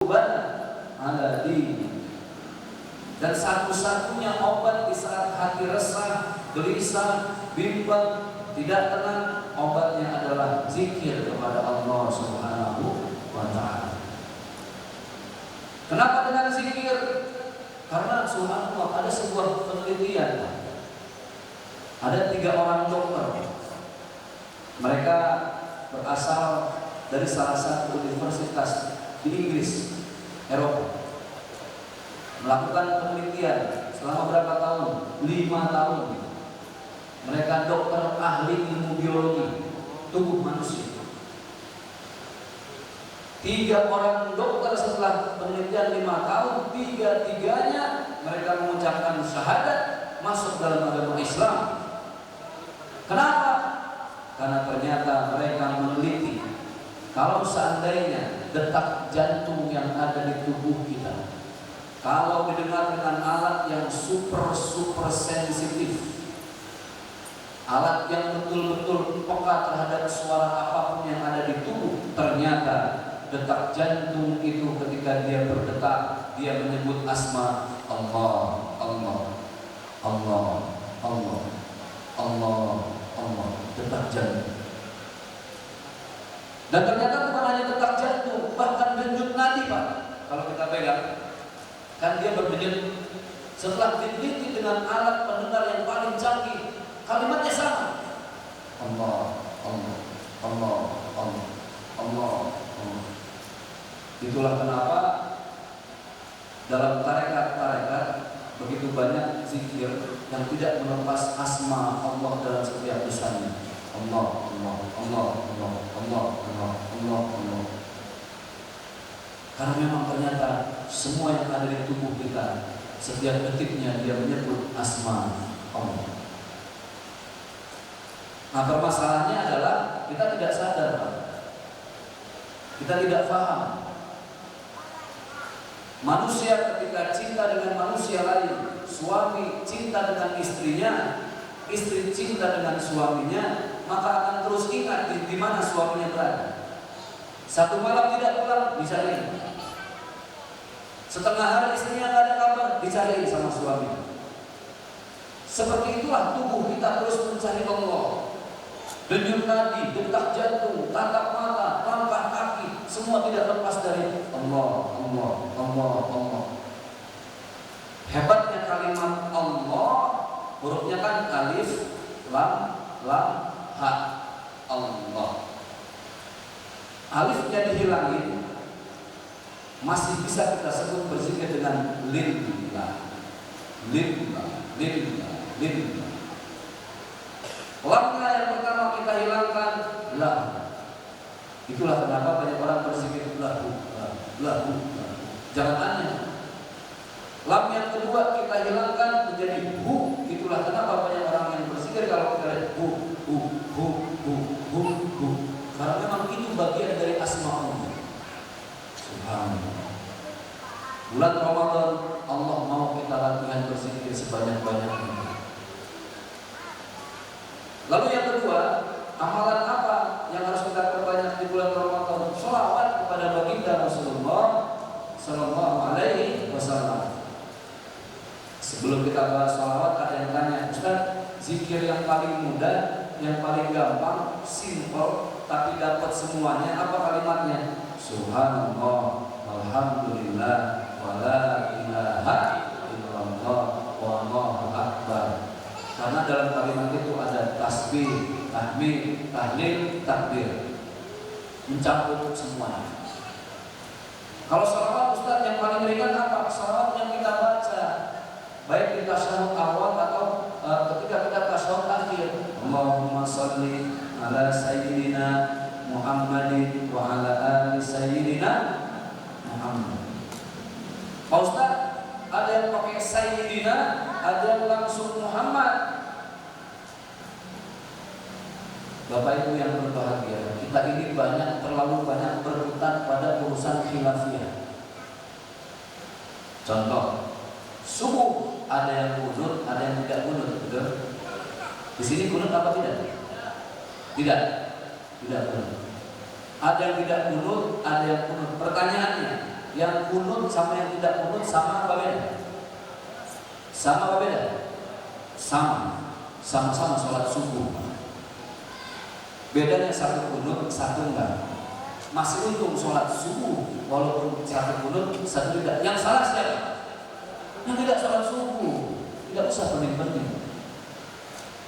qulubana ala dini. Dan satu-satunya obat di saat hati resah, gelisah, bimbang, tidak tenang, obatnya adalah zikir kepada Allah Subhanahu wa ta'ala. Kenapa dengan zikir? Karena subhanallah ada sebuah penelitian. Ada 3 orang dokter. Mereka berasal dari salah satu universitas di Inggris, Eropa. Melakukan penelitian selama berapa tahun? 5 tahun. Mereka dokter ahli ilmu biologi tubuh manusia. 3 orang dokter setelah penelitian 5 tahun, 3-tiganya mereka mengucapkan syahadat masuk dalam agama Islam. Kenapa? Karena ternyata mereka meneliti kalau seandainya detak jantung yang ada di tubuh kita, kalau didengar dengan alat yang super sensitif, alat yang betul-betul peka terhadap suara apapun yang ada di tubuh, ternyata detak jantung itu ketika dia berdetak, dia menyebut asma Allah, Allah, Allah, Allah, Allah, Allah, detak jantung. Dan ternyata bukan hanya detak jantung, bahkan denyut nadi, Pak. Kalau kita pegang, kan dia berdenyut. Setelah diteliti dengan alat pendengar yang paling canggih, kalimatnya sama. Allah, Allah, Allah, Allah, Allah, Allah. Itulah kenapa dalam tarekat-tarekat begitu banyak zikir yang tidak melepas asma Allah dalam setiap tulisannya. Allah, Allah, Allah, Allah, Allah, Allah, Allah, Allah. Karena memang ternyata semua yang ada di tubuh kita, setiap detiknya dia menyebut asma Allah. Nah, permasalahannya adalah kita tidak sadar, Pak. Kita tidak paham. Manusia ketika cinta dengan manusia lain, suami cinta dengan istrinya, istri cinta dengan suaminya, maka akan terus ingat di mana suaminya berada. Satu malam tidak pulang, dicari. Setengah hari istrinya tidak ada kabar, dicari sama suaminya. Seperti itulah tubuh kita terus mencari Allah. Denyut nadi, detak jantung, tatap mata, langkah kaki, semua tidak lepas dari Allah, Allah, Allah, Allah. Hebatnya kalimat Allah, hurufnya kan alif, lam, ha, Allah. Alifnya dihilangin, masih bisa kita sebut berzikir dengan lillah, lillah, lillah, lillah. Lamnya yang pertama kita hilangkan, lah. Itulah kenapa banyak orang berzikir lahu, lahu. Jangan aneh. Lam yang kedua kita hilangkan menjadi hu. Itulah kenapa banyak orang yang berzikir kalau kita lihat hu. Karena memang itu bagian dari asma Allah. Subhanallah. Bulan Ramadan Allah mau kita latihan berzikir sebanyak-banyaknya. Lalu yang kedua, amalan apa yang harus kita perbanyak di bulan Ramadan? Sholawat kepada baginda Rasulullah Sallallahu Alaihi Wasallam. Sebelum kita bahas sholawat, ada yang tanya, Ustaz, zikir yang paling mudah, yang paling gampang, simple, tapi dapat semuanya, apa kalimatnya? Subhanallah, alhamdulillah, wala ilaha illallah, wallahu akbar. Karena dalam kalimat itu ada tasbih, tahmid, tahlil, takbir, mencakup semuanya. Kalau sholawat, Ustaz, yang paling ringan apa? Sholawat yang kita baca, baik di tasyahud awal atau ketika kita tasyahud akhir. Allahumma sholli ala sayyidina Muhammadin wa ala ali sayyidina Muhammad. Pak Ustaz, ada yang pakai sayyidina, ada yang langsung Muhammad. Bapak Ibu yang berbahagia, kita ini terlalu banyak berkutat pada urusan khilafiyah. Contoh, subuh ada yang kunut, ada yang tidak kunut, betul? Di sini kunut apa tidak? Tidak kunut. Ada yang tidak kunut, ada yang kunut. Pertanyaannya, yang kunut sama yang tidak kunut sama apa beda? Sama apa beda? Sama-sama sholat subuh. Bedanya satu kunut, satu enggak. Masih untung sholat subuh, walaupun satu kunut, satu tidak. Yang salah siapa? Yang tidak sholat subuh. Tidak usah pening-pening.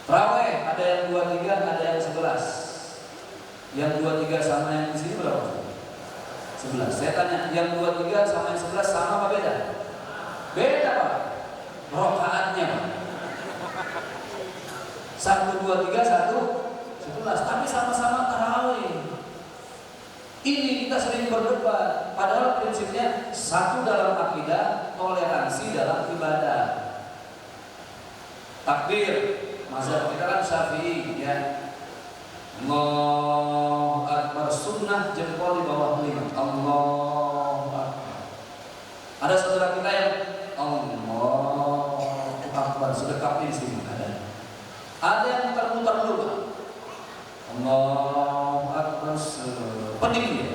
Tarawih ada yang 23, ada yang 11. Yang 23 sama yang di sini berapa? 11. Saya tanya, yang 23 sama yang 11 sama apa beda? Beda Pak. Rokaatnya Pak. 1, 2, 3, 1, 11. Tapi sama-sama tarawih. Ini kita sering berdebat. Padahal prinsipnya satu dalam akidah, toleransi dalam ibadah. Takbir, mazhab kita kan Syafi'i ya. Allahu Akbar, sunnah jempol di bawah 5. Allahu Akbar. Ada saudara kita yang Allahu Akbar sudah kaki di sini ada. Ada yang muter-muter dulu Pak. Allahu Akbar pening dia.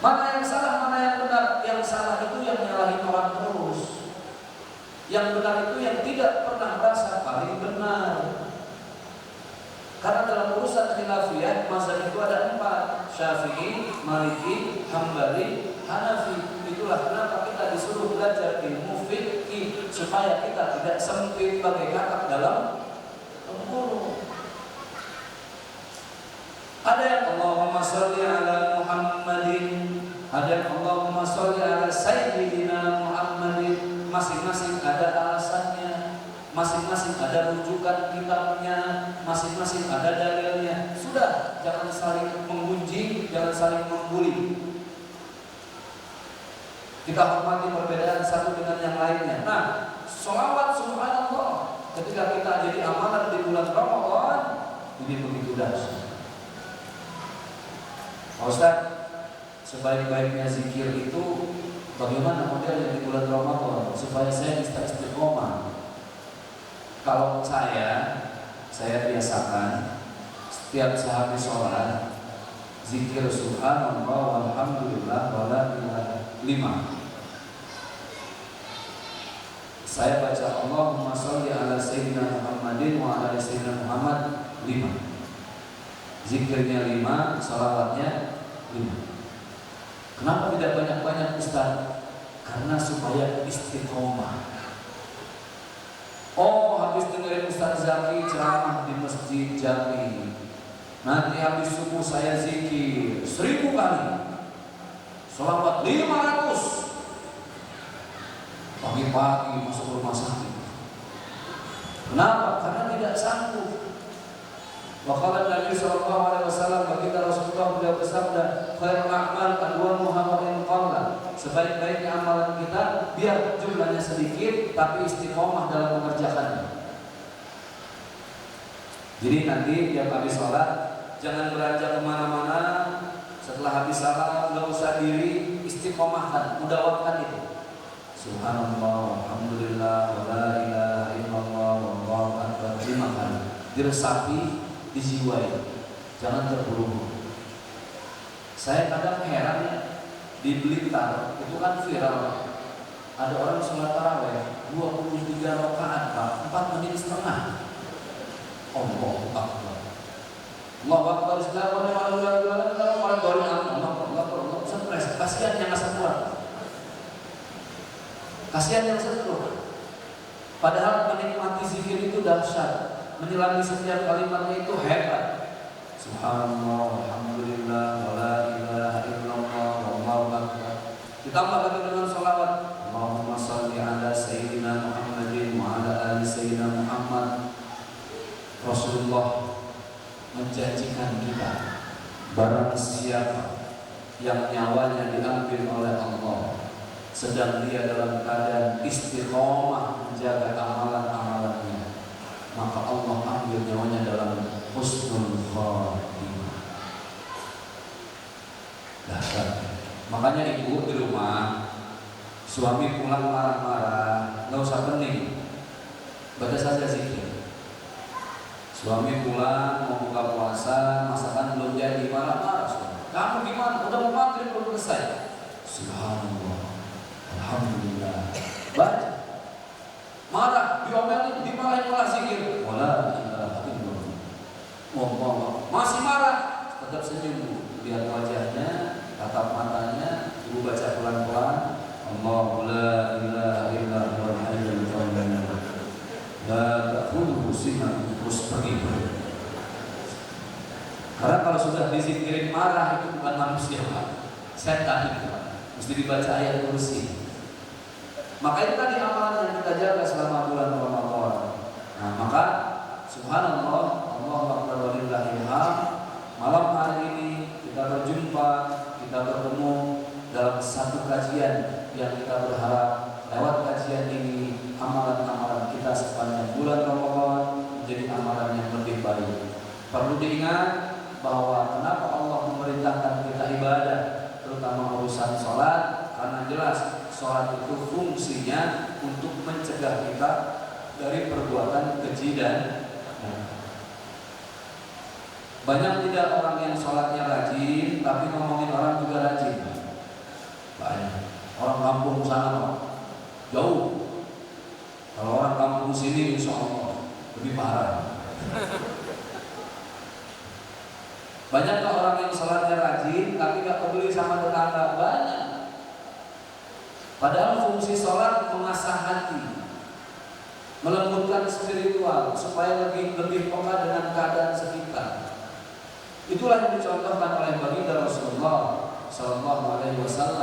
Mana yang salah, mana yang benar? Yang salah itu yang nyalahin orang terus. Yang benar itu yang tidak pernah merasa paling benar. Karena dalam urusan khilafiyah mazhab itu ada 4, Syafi'i, Maliki, Hambali, Hanafi. Itulah kenapa kita disuruh belajar ilmu fikih supaya kita tidak sempit bagai kakak dalam tempurung. Ada yang Allahumma sholli ala Muhammadin, ada yang Allahumma sholli ala Sayyidina Muhammadin. Masing-masing ada alasannya, masing-masing ada rujukan kitabnya, masing-masing ada dalilnya. Sudah, jangan saling menggunjing, jangan saling membuli. Kita hormati perbedaan satu dengan yang lainnya. Nah, sholawat subhanallah ketika kita jadi amalan di bulan Ramadan ini begitu dahsyat. Pak Ustaz, sebaik-baiknya zikir itu bagaimana modelnya di bulan Ramadan supaya saya bisa istiqomah? Kalau saya biasakan setiap sehabis sholat zikir subhanallah walhamdulillah wala ilaha 5. Saya baca Allahumma sholli ala Sayyidina Muhammadin wa ala Sayyidina Muhammad 5. Zikirnya 5, salawatnya 5. Kenapa tidak banyak-banyak Ustaz? Karena supaya istiqomah. Oh, habis dengerin Ustaz Zaki ceramah di Masjid Jami, nanti habis subuh saya zikir 1000 kali, salawat 500. Pagi-pagi masuk rumah sakit. Kenapa? Karena tidak sanggup. Waqala Nabi sallallahu alaihi wasallam, baginda Rasulullah beliau bersabda, khairul a'mal adwamuha wa in qalla. Sebaik-baiknya amalan kita biar jumlahnya sedikit tapi istiqomah dalam mengerjakannya. Jadi nanti tiap habis sholat jangan beranjak kemana-mana. Setelah habis salat nggak usah diri, istiqomahkan, mudawamkan itu. Subhanallah, alhamdulillah, wa la ilaha illallah, wallahu akbar. 5 kali. Diresapi, dijiwai, jangan terburu-buru. Saya kadang heran ya, di Blitar itu kan viral. Ada orang sholat tarawih 23 rakaat Pak, 4 menit setengah. Allahu akbar. Allahu akbar, stres. Kasihan yang asal keluar. Kasihan yang setelah. Padahal menikmati zikir itu dahsyat. Menyelami setiap kalimatnya itu hebat. Subhanallah, alhamdulillah, wa la ilaha illallah, wallahu akbar. Ditambah lagi dengan sholawat. Allahumma sholli ala Sayyidina Muhammadin wa ala ali Sayyidina Muhammad. Rasulullah menjanjikan kita, barang siapa yang nyawanya diambil oleh Allah sedang dia dalam keadaan istiqomah menjaga amalan-amalannya, maka Allah ambil nyawanya dalam husnul khatimah. Dahsyat. Makanya ibu di rumah, suami pulang marah-marah, nggak usah pening, baca saja zikir. Suami pulang mau buka puasa, masakan belum jadi, marah-marah suami. Kamu gimana? Udah mau maghrib belum selesai? Subhanallah, alhamdulillah. Baca. Marah, diomelin, dimarahin malah zikir. Wala ilaha illallah. Ngomong, masih marah, tetap senyum. Lihat wajahnya, tatap matanya, ibu baca pelan-pelan. Allahu la ilaha illa huwal hayyul qayyum. La ta'khudhuhu sinatun, terus pergi. Karena kalau sudah dizikirin marah itu bukan manusia, setan itu, mesti dibaca ayat kursi. Maka itu tadi amalan yang kita jaga selama bulan Ramadan. Nah, maka subhanallah, Allahu akbar walillahil hamd. Malam hari ini kita berjumpa, kita bertemu dalam satu kajian yang kita berharap lewat kajian ini amalan-amalan kita sepanjang bulan Ramadan menjadi amalan yang lebih baik. Perlu diingat bahwa kenapa Allah memerintahkan kita ibadah, terutama urusan sholat, karena jelas sholat itu fungsinya untuk mencegah kita dari perbuatan keji dan banyak tidak orang yang sholatnya rajin, tapi ngomongin orang juga rajin. Banyak orang kampung sana jauh. Kalau orang kampung sini insya Allah lebih parah. Banyakkah orang yang sholatnya rajin tapi gak peduli sama tetangga? Banyak. Padahal fungsi sholat mengasah hati, melembutkan spiritual supaya lebih peka dengan keadaan sekitar. Itulah yang dicontohkan oleh baginda Rasulullah SAW.